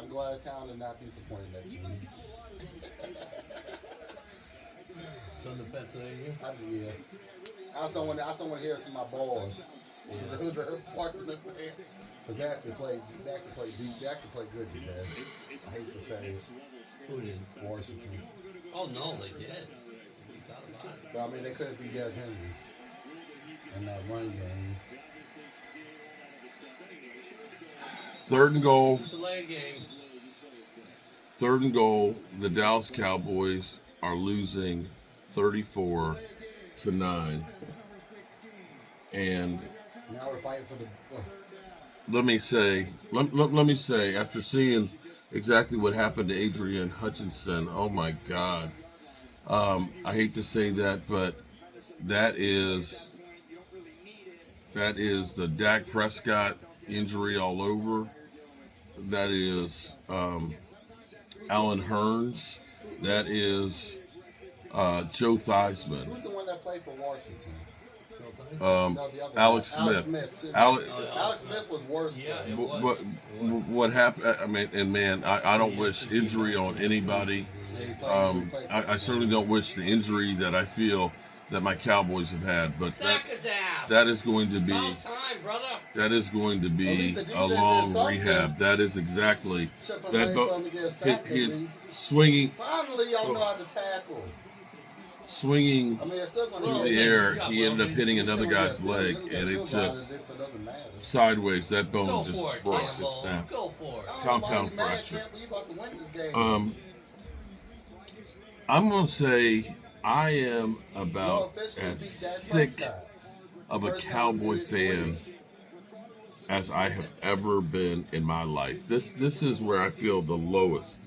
can go out of town and not be disappointed next week. On the Pennsylvania. Yeah. I just don't want to hear it from my boys. Yeah. Who's the partner fans? Because they actually played good today. I hate to say it. Who did? Washington. Oh no, they did. We thought about it. But I mean, they couldn't beat Derrick Henry in that run game. Third and goal. Delay game. Third and goal. The Dallas Cowboys are losing 34-9, and now we're fighting for the. let me say, after seeing exactly what happened to Adrian Hutchinson, oh my God, I hate to say that, but that is the Dak Prescott injury all over. That is Alan Hearns. That is Joe Theismann. Who's the one that played for Washington? Alex Smith. Alex Smith was worse. Yeah, it What happened? I mean, and man, I don't wish injury on anybody. I certainly don't wish the injury that I feel that my Cowboys have had, but that is going to be about time, brother. That is going to be a long rehab. That is exactly that. His swinging. Finally, y'all know how to tackle. Swinging through the air, he ended up hitting another guy's still leg, got and it field just goal, so it doesn't matter. sideways. That Go bone for just it, broke and Campbell. snapped. Go for it. Compound Man, fracture. Campbell, you about to win this game. I'm gonna say I am Y'all about officially as beat Dak sick Prescott. of a First time Cowboy since his fan as I have ever been in my life. This is where I feel the lowest.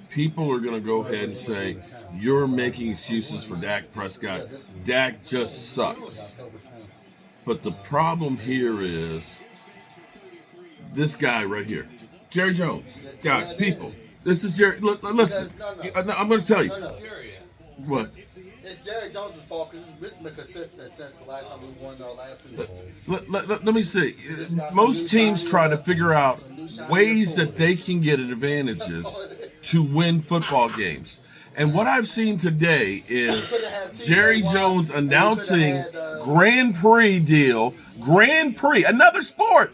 People are going to go ahead and say, you're making excuses for Dak Prescott. Dak just sucks. But the problem here is this guy right here, Jerry Jones. Guys, people, this is Jerry. Listen, I'm going to tell you. What? It's Jerry Jones' fault because this has been consistent since the last time we won our last Super Bowl. Let me see. Most teams try to figure out ways that they can get advantages to win football games. And what I've seen today is Jerry Jones announcing Grand Prix deal. Grand Prix, another sport,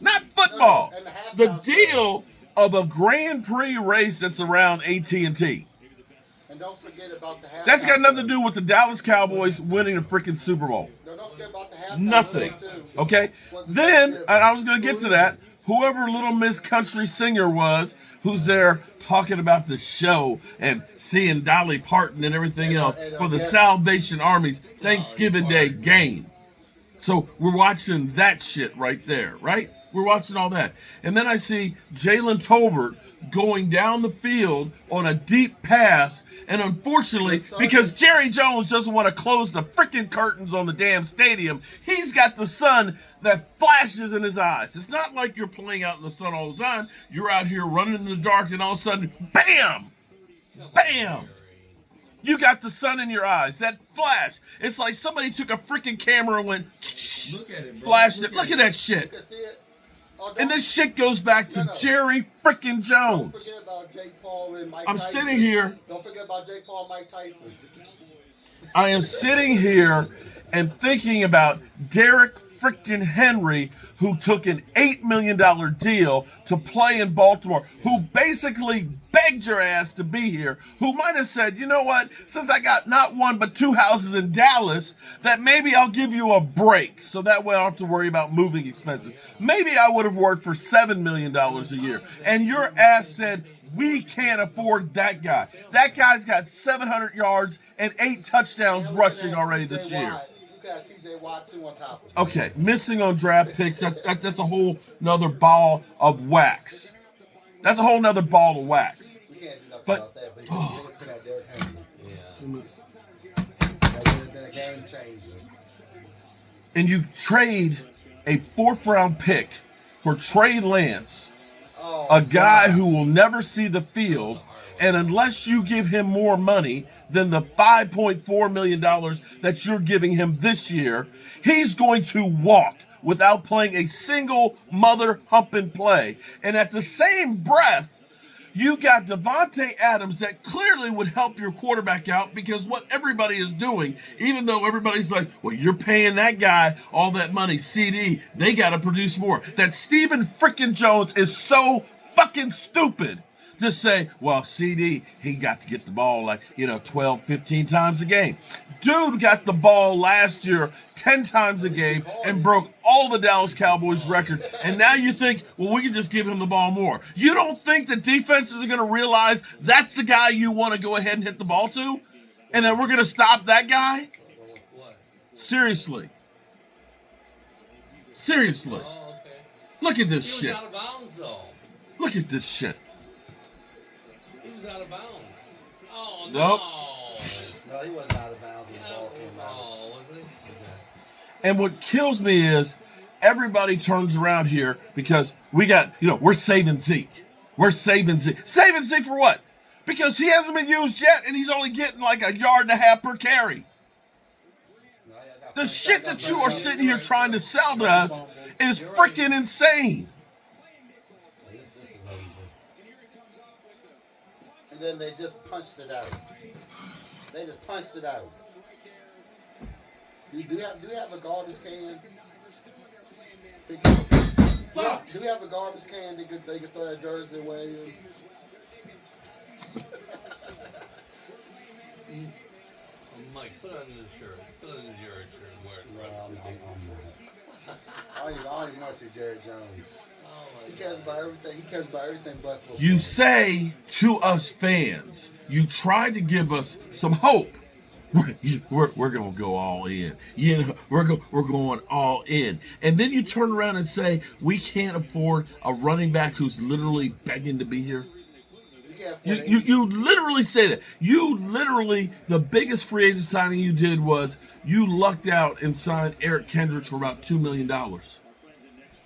not football. The deal of a Grand Prix race that's around AT&T. And don't forget about the halftime. That's got nothing to do with the Dallas Cowboys winning the freaking Super Bowl. No, don't forget about the halftime. Nothing. Okay? Then, and I was going to get to that, whoever Little Miss Country Singer was, who's there talking about the show and seeing Dolly Parton and everything else for the Salvation Army's Thanksgiving Day game. So we're watching that shit right there, right? We're watching all that. And then I see Jalen Tolbert going down the field on a deep pass, and unfortunately, because Jerry Jones doesn't want to close the freaking curtains on the damn stadium, he's got the sun that flashes in his eyes. It's not like you're playing out in the sun all the time. You're out here running in the dark, and all of a sudden, bam! Bam! You got the sun in your eyes. That flash. It's like somebody took a freaking camera and went, look at it, bro. flashed it. Look at that shit. You can see it. Oh, And this shit goes back to Jerry freaking Jones. Don't forget about Jake Paul and Mike I'm Tyson. sitting here. Don't forget about Jake Paul and Mike Tyson. I am sitting here and thinking about Derrick freaking Henry, who took an $8 million deal to play in Baltimore, who basically begged your ass to be here, who might have said, you know what, since I got not one but two houses in Dallas, that maybe I'll give you a break so that way I don't have to worry about moving expenses. Maybe I would have worked for $7 million a year. And your ass said, we can't afford that guy. That guy's got 700 yards and 8 touchdowns rushing already this year. TJ Watt too on top of Okay, missing on draft picks, that's a whole nother ball of wax. That's a whole nother ball of wax. We can't do nothing But- about that, but you can really put out Derrick Henry. Yeah. That would have been a game changer. And you trade a 4th-round pick for Trey Lance, a guy who will never see the field, and unless you give him more money than the $5.4 million that you're giving him this year, he's going to walk without playing a single mother humping play. And at the same breath, you got Devontae Adams that clearly would help your quarterback out because what everybody is doing, even though everybody's like, well, you're paying that guy all that money, CD, they got to produce more. That Stephen frickin' Jones is so fucking stupid to say, well, CD, he got to get the ball 12, 15 times a game. Dude got the ball last year 10 times a game and broke all the Dallas Cowboys records. And now you think, well, we can just give him the ball more. You don't think the defenses are going to realize that's the guy you want to go ahead and hit the ball to? And that we're going to stop that guy? Seriously. Seriously. Oh, okay. Look at this He shit. was out of bounds, though. Look at this shit. He was out of bounds. Oh, Nope. No, he wasn't out of bounds when the ball came out. Oh, wasn't he? Okay. And what kills me is everybody turns around here because we got, we're saving Zeke. We're saving Zeke. Saving Zeke for what? Because he hasn't been used yet and he's only getting like 1.5 yards per carry. The shit that you are sitting here trying to sell to us is freaking insane. This is over. And then they just punched it out. They just punched it out. Do we have a garbage can? Do we have a garbage can they could throw a jersey away in? Mike, put on his shirt. Put on his shirt and wear it the rest No, of the day. I don't even want to see Jerry Jones. Oh, my He cares about everything. He cares about everything but football. You say to us fans, you try to give us some hope. We're going to go all in. We're going all in. And then you turn around and say, we can't afford a running back who's literally begging to be here. You literally say that. You literally, the biggest free agent signing you did was you lucked out and signed Eric Kendricks for about $2 million.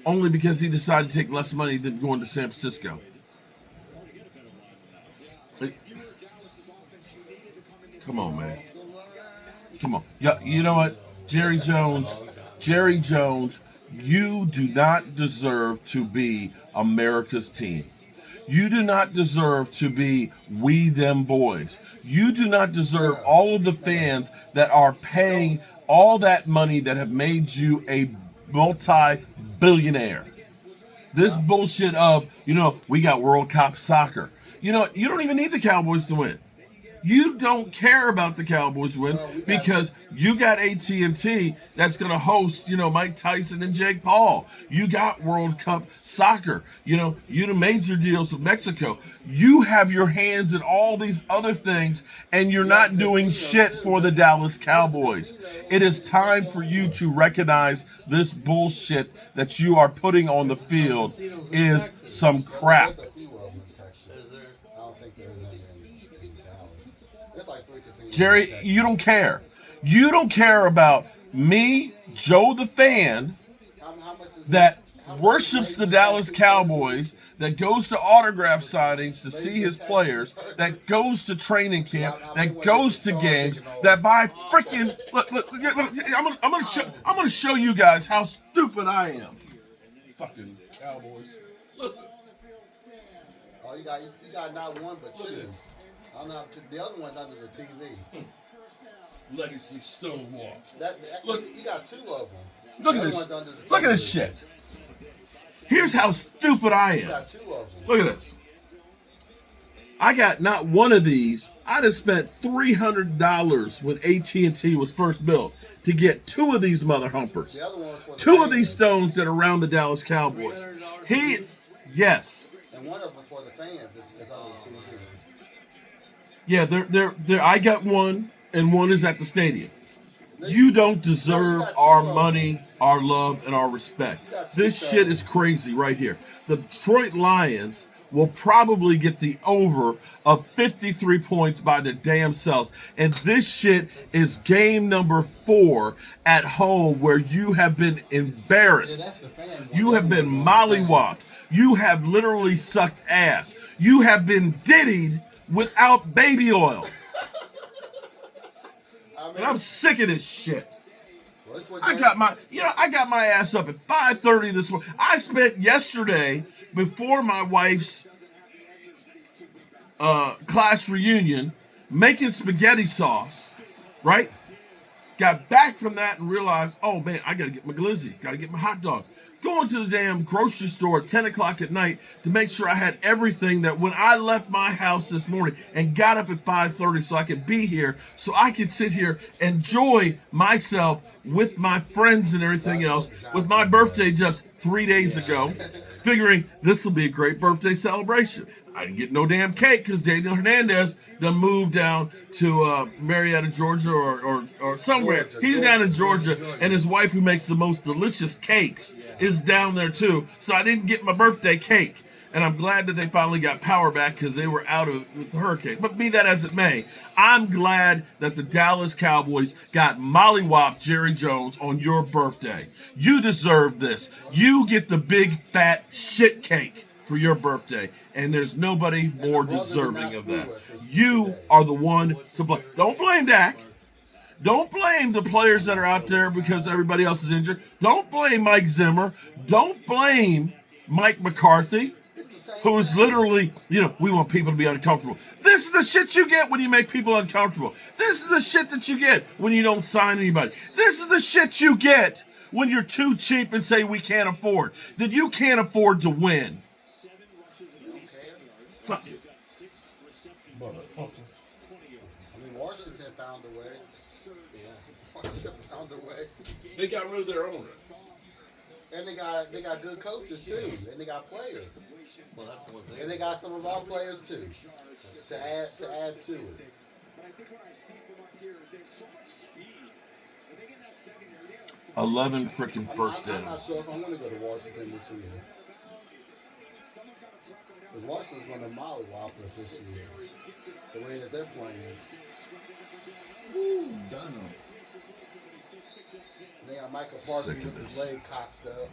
Only because he decided to take less money than going to San Francisco. Come on, man. Come on. Yeah, you know what? Jerry Jones, you do not deserve to be America's team. You do not deserve to be we them boys. You do not deserve all of the fans that are paying all that money that have made you a multi-billionaire. This bullshit of, we got World Cup soccer. You don't even need the Cowboys to win. You don't care about the Cowboys win because you got AT&T that's going to host, Mike Tyson and Jake Paul. You got World Cup soccer. You the major deals with Mexico. You have your hands in all these other things, and you're not doing shit for the Dallas Cowboys. It is time for you to recognize this bullshit that you are putting on the field is some crap. Jerry, you don't care. You don't care about me, Joe the fan, that worships the Dallas Cowboys, that goes to autograph signings to see his players, that goes to training camp, that goes to games, that buy freaking. Look, I'm gonna show you guys how stupid I am. Fucking Cowboys. Listen. Oh, you got not one but two. The other one's under the TV. Legacy Stonewalk. Look, you got two of them. Look at this. Look at this shit. Here's how stupid I am. You got two of them. Look at this. I got not one of these. I just spent $300 when AT&T was first built to get two of these mother humpers. The other one was for the two fans. of these stones that are around the Dallas Cowboys. Yes. And one of them for the fans. It's on the TV. Yeah, they're. I got one, and one is at the stadium. You don't deserve our money, our love, and our respect. This shit is crazy right here. The Detroit Lions will probably get the over of 53 points by their damn selves. And this shit is game number 4 at home where you have been embarrassed. You have been mollywopped. You have literally sucked ass. You have been diddied without baby oil. And I'm sick of this shit. Well, that's what I got my ass up at 5:30 this morning. I spent yesterday before my wife's class reunion making spaghetti sauce, right? Got back from that and realized, oh man, I gotta get my glizzies, gotta get my hot dogs. Going to the damn grocery store at 10 o'clock at night to make sure I had everything that when I left my house this morning and got up at 5:30 so I could be here, so I could sit here, enjoy myself with my friends and everything else, with my birthday just 3 days ago, figuring this will be a great birthday celebration. I didn't get no damn cake because Daniel Hernandez done moved down to Marietta, Georgia, or somewhere. He's down in Georgia, and his wife, who makes the most delicious cakes, is down there too. So I didn't get my birthday cake, and I'm glad that they finally got power back because they were out of with the hurricane. But be that as it may, I'm glad that the Dallas Cowboys got mollywop Jerry Jones on your birthday. You deserve this. You get the big fat shit cake for your birthday, and there's nobody more deserving of that. You are the one to blame. Don't blame Dak. Don't blame the players that are out there because everybody else is injured. Don't blame Mike Zimmer. Don't blame Mike McCarthy, who is literally, we want people to be uncomfortable. This is the shit you get when you make people uncomfortable. This is the shit that you get when you don't sign anybody. This is the shit you get when you're too cheap and say we can't afford. Then you can't afford to win. Fuck you. I mean, Washington found a way. Yeah. Washington found a way. They got rid of their owner. And they got good coaches too. And they got players. Well, that's one thing. And they got some of our players too. To add to it. 11 freaking first I'm downs. not sure if I want to go to Washington this year. Because Washington's going to mollywop us this year. The way that they're playing. Woo, done. They got Michael Parsons with his leg cocked up.